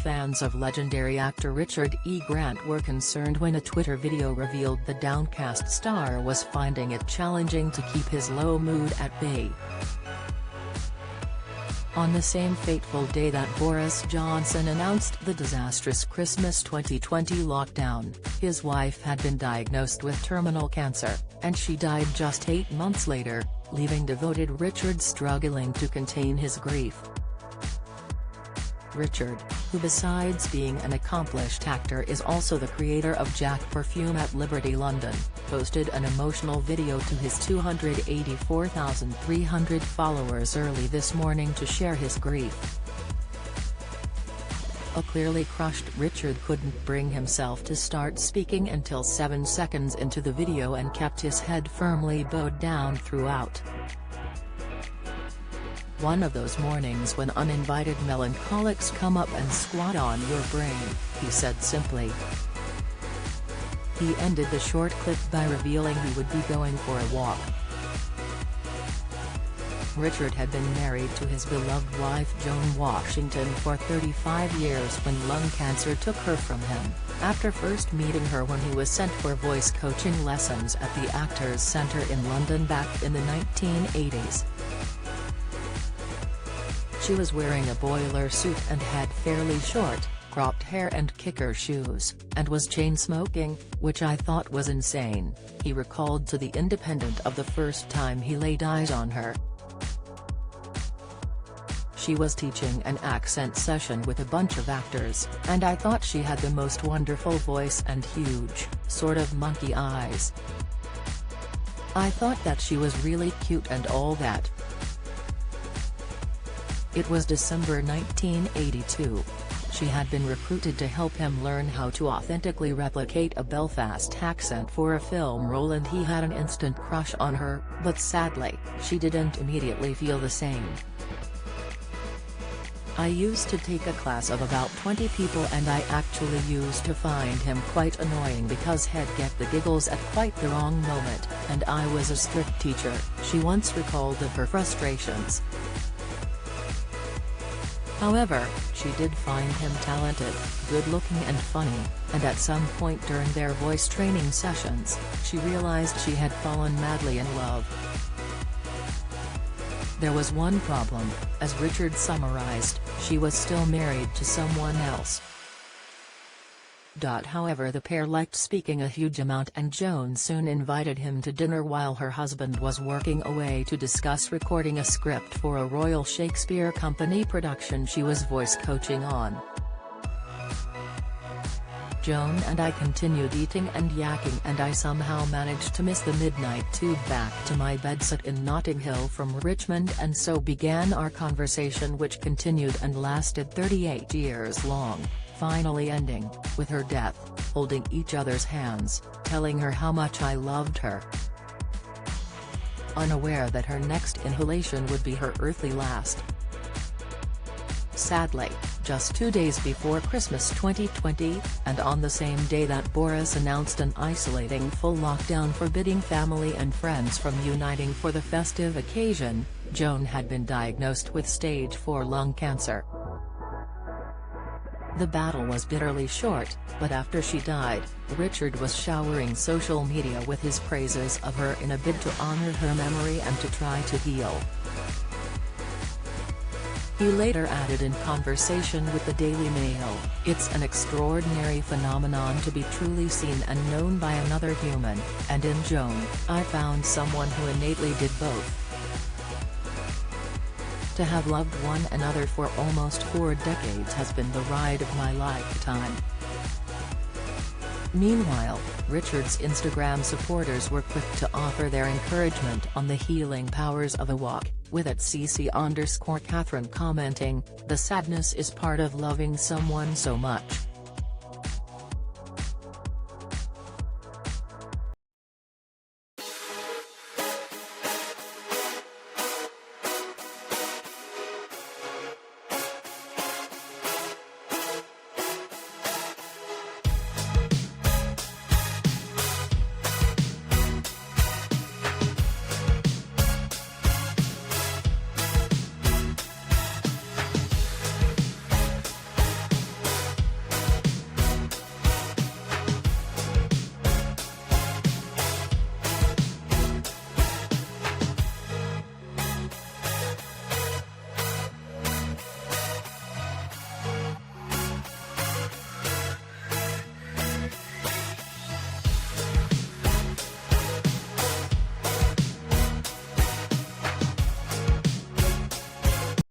fans of legendary actor Richard E. Grant were concerned when a Twitter video revealed the downcast star was finding it challenging to keep his low mood at bay. On the same fateful day that Boris Johnson announced the disastrous Christmas 2020 lockdown, his wife had been diagnosed with terminal cancer, and she died just 8 months later, leaving devoted Richard struggling to contain his grief. Richard, who besides being an accomplished actor is also the creator of Jack Perfume at Liberty London, posted an emotional video to his 284,300 followers early this morning to share his grief. A clearly crushed Richard couldn't bring himself to start speaking until 7 seconds into the video and kept his head firmly bowed down throughout. "One of those mornings when uninvited melancholics come up and squat on your brain," he said simply. He ended the short clip by revealing he would be going for a walk. Richard had been married to his beloved wife Joan Washington for 35 years when lung cancer took her from him, after first meeting her when he was sent for voice coaching lessons at the Actors Centre in London back in the 1980s. She was wearing a boiler suit and had fairly short, cropped hair and kicker shoes, and was chain-smoking, which I thought was insane, he recalled to The Independent of the first time he laid eyes on her. "She was teaching an accent session with a bunch of actors, and I thought she had the most wonderful voice and huge, sort of monkey eyes. I thought that she was really cute and all that." It was December 1982. She had been recruited to help him learn how to authentically replicate a Belfast accent for a film role, and he had an instant crush on her, but sadly, she didn't immediately feel the same. "I used to take a class of about 20 people and I actually used to find him quite annoying because he'd get the giggles at quite the wrong moment, and I was a strict teacher," she once recalled of her frustrations. However, she did find him talented, good-looking and funny, and at some point during their voice training sessions, she realized she had fallen madly in love. There was one problem, as Richard summarized, she was still married to someone else. However, the pair liked speaking a huge amount, and Joan soon invited him to dinner while her husband was working away to discuss recording a script for a Royal Shakespeare Company production she was voice coaching on. "Joan and I continued eating and yakking, and I somehow managed to miss the midnight tube back to my bedsit in Notting Hill from Richmond, and so began our conversation, which continued and lasted 38 years long, finally ending, with her death, holding each other's hands, telling her how much I loved her. Unaware that her next inhalation would be her earthly last." Sadly, just 2 days before Christmas 2020, and on the same day that Boris announced an isolating full lockdown forbidding family and friends from uniting for the festive occasion, Joan had been diagnosed with stage 4 lung cancer. The battle was bitterly short, but after she died, Richard was showering social media with his praises of her in a bid to honor her memory and to try to heal. He later added in conversation with the Daily Mail, "It's an extraordinary phenomenon to be truly seen and known by another human, and in Joan, I found someone who innately did both. To have loved one another for almost 4 decades has been the ride of my lifetime." Meanwhile, Richard's Instagram supporters were quick to offer their encouragement on the healing powers of a walk, with @cc_Catherine commenting, "The sadness is part of loving someone so much.